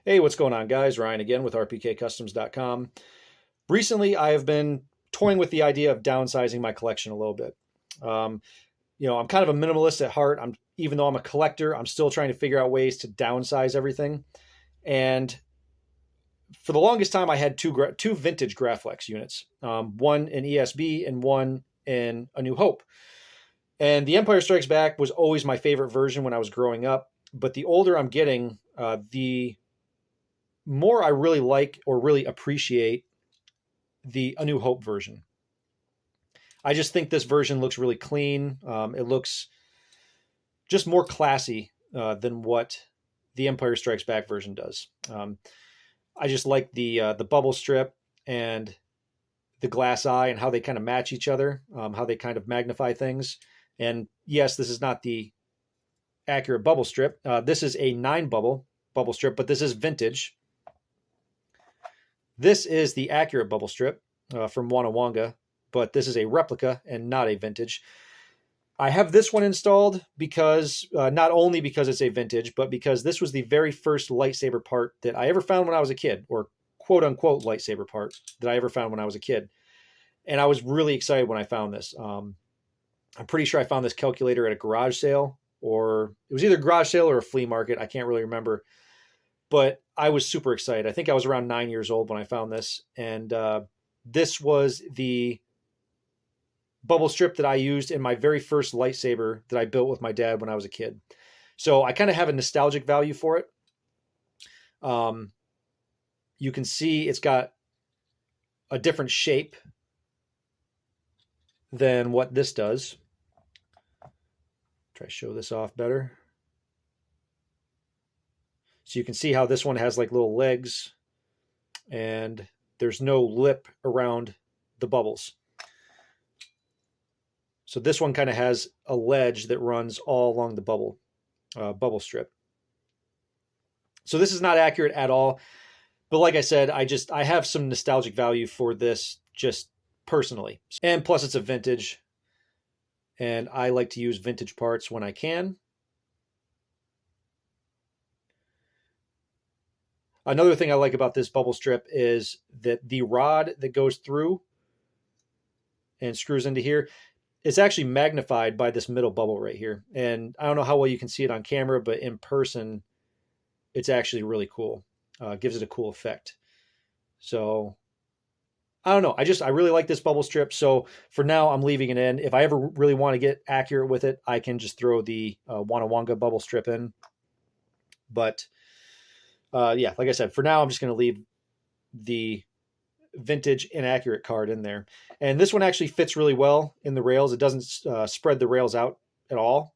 Hey, what's going on, guys? Ryan again with rpkcustoms.com. Recently, I have been toying with the idea of downsizing my collection a little bit. Um, I'm kind of a minimalist at heart. Even though I'm a collector, I'm still trying to figure out ways to downsize everything. And for the longest time, I had two vintage Graflex units, one in ESB and one in A New Hope. And the Empire Strikes Back was always my favorite version when I was growing up. But the older I'm getting, the more I really like or really appreciate the A New Hope version. I just think this version looks really clean. It looks just more classy than what the Empire Strikes Back version does. I just like the bubble strip and the glass eye and how they kind of match each other, how they kind of magnify things. And yes, this is not the accurate bubble strip. This is a 9 bubble strip, but this is vintage. This is the accurate bubble strip from Wanawanga, but this is a replica and not a vintage. I have this one installed because not only because it's a vintage, but because this was the very first lightsaber part that I ever found when I was a kid, or quote unquote lightsaber part that I ever found when I was a kid. And I was really excited when I found this. I'm pretty sure I found this calculator at a garage sale, or it was either a garage sale or a flea market. I can't really remember. But I was super excited. I think I was around 9 years old when I found this. And this was the bubble strip that I used in my very first lightsaber that I built with my dad when I was a kid. So I kind of have a nostalgic value for it. You can see it's got a different shape than what this does. Try to show this off better. So you can see how this one has like little legs and there's no lip around the bubbles. So this one kind of has a ledge that runs all along the bubble strip. So this is not accurate at all. But like I said, I have some nostalgic value for this just personally. And plus it's a vintage. And I like to use vintage parts when I can. Another thing I like about this bubble strip is that the rod that goes through and screws into here, it's actually magnified by this middle bubble right here. And I don't know how well you can see it on camera, but in person, it's actually really cool. Gives it a cool effect. So I don't know. I really like this bubble strip. So for now, I'm leaving it in. If I ever really want to get accurate with it, I can just throw the Wanawanga bubble strip in. But yeah, like I said, for now, I'm just going to leave the vintage inaccurate card in there. And this one actually fits really well in the rails. It doesn't spread the rails out at all.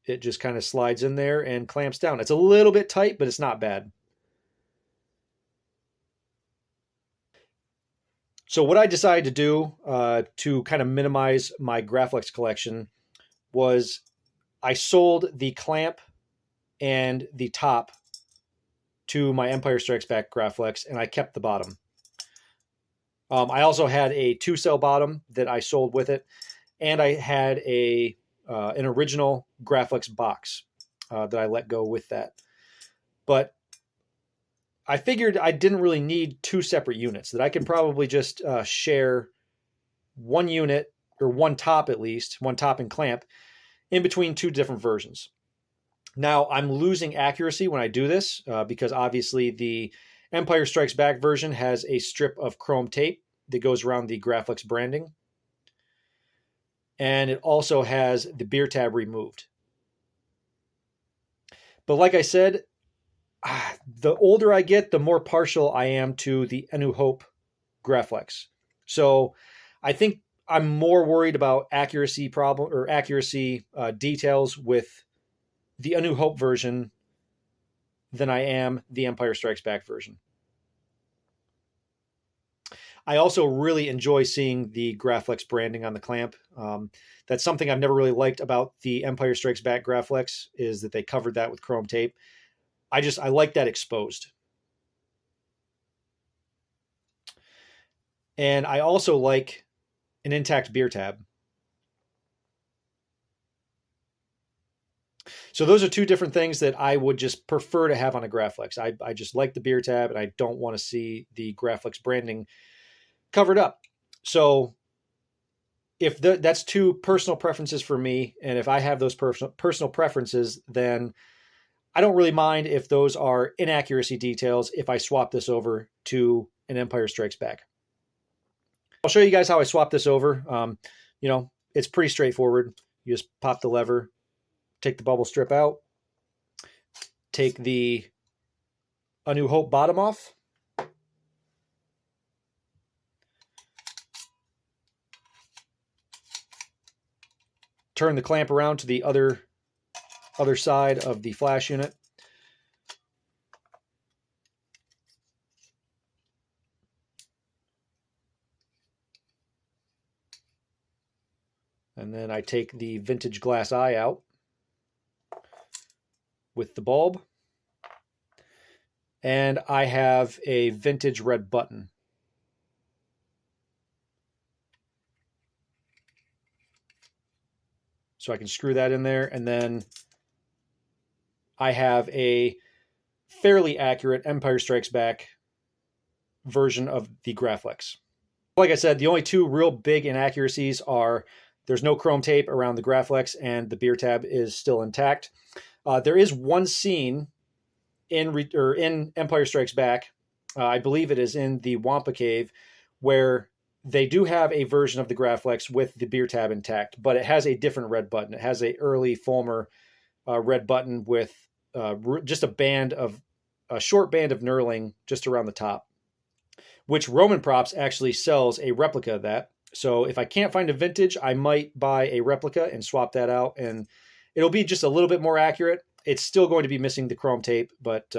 It just kind of slides in there and clamps down. It's a little bit tight, but it's not bad. So what I decided to do to kind of minimize my Graflex collection was I sold the clamp and the top to my Empire Strikes Back Graflex, and I kept the bottom. I also had a 2-cell bottom that I sold with it, and I had an original Graflex box that I let go with that. But I figured I didn't really need 2 separate units, that I could probably just share one unit, or one top at least, one top and clamp, in between 2 different versions. Now, I'm losing accuracy when I do this because obviously the Empire Strikes Back version has a strip of chrome tape that goes around the Graflex branding. And it also has the beer tab removed. But like I said, the older I get, the more partial I am to the A New Hope Graflex. So I think I'm more worried about accuracy details with the A New Hope version than I am the Empire Strikes Back version. I also really enjoy seeing the Graflex branding on the clamp. That's something I've never really liked about the Empire Strikes Back Graflex, is that they covered that with chrome tape. I like that exposed. And I also like an intact beer tab. So those are two different things that I would just prefer to have on a Graflex. I just like the beer tab, and I don't want to see the Graflex branding covered up. So if that's two personal preferences for me, and if I have those personal preferences, then I don't really mind if those are inaccuracy details if I swap this over to an Empire Strikes Back. I'll show you guys how I swap this over. You know, it's pretty straightforward. You just pop the lever, take the bubble strip out, take the A New Hope bottom off, turn the clamp around to the other side of the flash unit. And then I take the vintage glass eye out with the bulb. And I have a vintage red button. So I can screw that in there. And then I have a fairly accurate Empire Strikes Back version of the Graflex. Like I said, the only two real big inaccuracies are there's no chrome tape around the Graflex and the beer tab is still intact. There is one scene in Empire Strikes Back, I believe it is in the Wampa Cave, where they do have a version of the Graflex with the beer tab intact, but it has a different red button. It has a early Fulmer red button with just a short band of knurling just around the top, which Roman Props actually sells a replica of that. So if I can't find a vintage, I might buy a replica and swap that out, and it'll be just a little bit more accurate. It's still going to be missing the chrome tape, but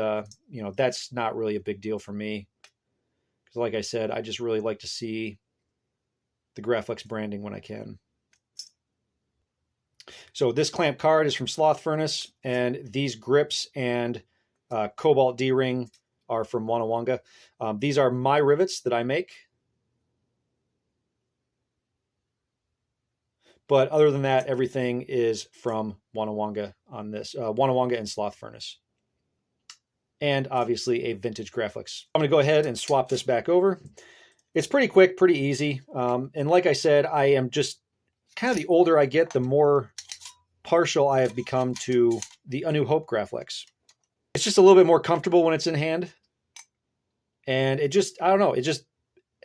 you know, that's not really a big deal for me. Because like I said, I just really like to see the Graflex branding when I can. So this clamp card is from Sloth Furnace, and these grips and Cobalt D-ring are from Wanawanga. These are my rivets that I make. But other than that, everything is from Wanawanga on this. Wanawanga and Sloth Furnace. And obviously a vintage Graflex. I'm going to go ahead and swap this back over. It's pretty quick, pretty easy. And like I said, I am just kind of, the older I get, the more partial I have become to the A New Hope Graflex. It's just a little bit more comfortable when it's in hand. And it just, I don't know, it just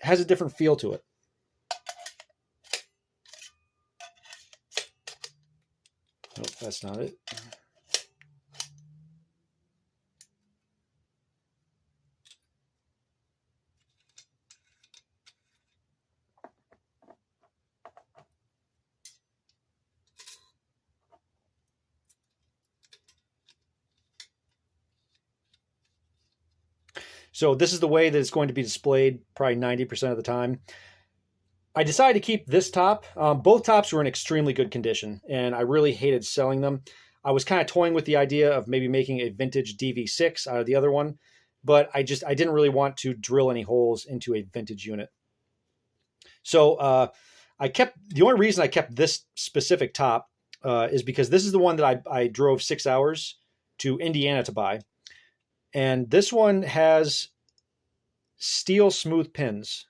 has a different feel to it. Nope, that's not it. So this is the way that it's going to be displayed probably 90% of the time. I decided to keep this top. Both tops were in extremely good condition, and I really hated selling them. I was kind of toying with the idea of maybe making a vintage DV6 out of the other one, but I didn't really want to drill any holes into a vintage unit. So the only reason I kept this specific top is because this is the one that I drove 6 hours to Indiana to buy. And this one has steel smooth pins,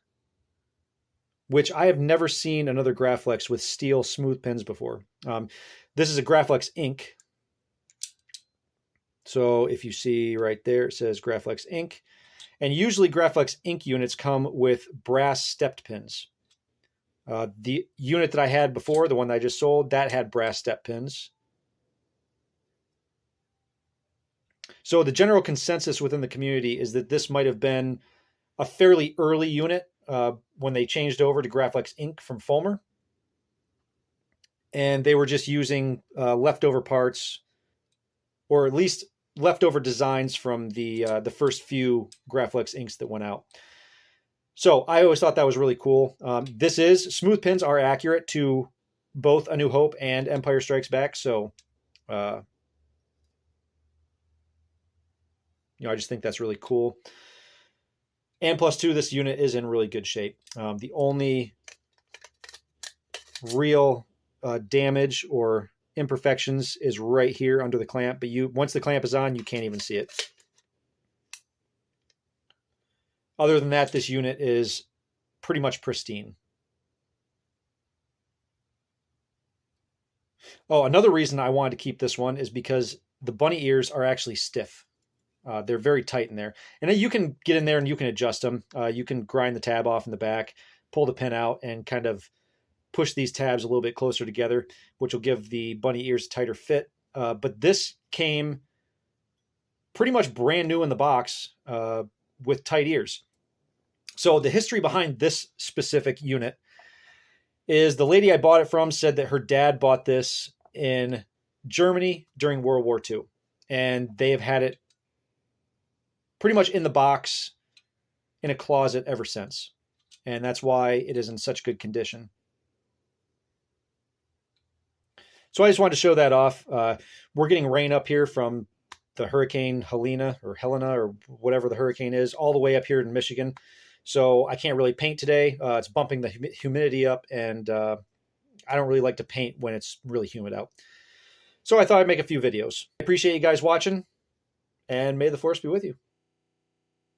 which I have never seen another Graflex with steel smooth pins before. This is a Graflex Ink. So if you see right there, it says Graflex Ink. And usually Graflex Ink units come with brass stepped pins. The unit that I had before, the one that I just sold, that had brass step pins. So the general consensus within the community is that this might have been a fairly early unit when they changed over to Graflex Ink from Fulmer. And they were just using leftover parts, or at least leftover designs from the first few Graflex inks that went out. So I always thought that was really cool. Smooth pins are accurate to both A New Hope and Empire Strikes Back. So, I just think that's really cool. And plus two, this unit is in really good shape. The only real damage or imperfections is right here under the clamp, but once the clamp is on, you can't even see it. Other than that, this unit is pretty much pristine. Oh, another reason I wanted to keep this one is because the bunny ears are actually stiff. They're very tight in there. And then you can get in there and you can adjust them. You can grind the tab off in the back, pull the pin out, and kind of push these tabs a little bit closer together, which will give the bunny ears a tighter fit. But this came pretty much brand new in the box with tight ears. So the history behind this specific unit is the lady I bought it from said that her dad bought this in Germany during World War II. And they have had it pretty much in the box in a closet ever since. And that's why it is in such good condition. So I just wanted to show that off. We're getting rain up here from the Hurricane Helena or whatever the hurricane is, all the way up here in Michigan. So I can't really paint today. It's bumping the humidity up, and I don't really like to paint when it's really humid out. So I thought I'd make a few videos. I appreciate you guys watching, and may the force be with you.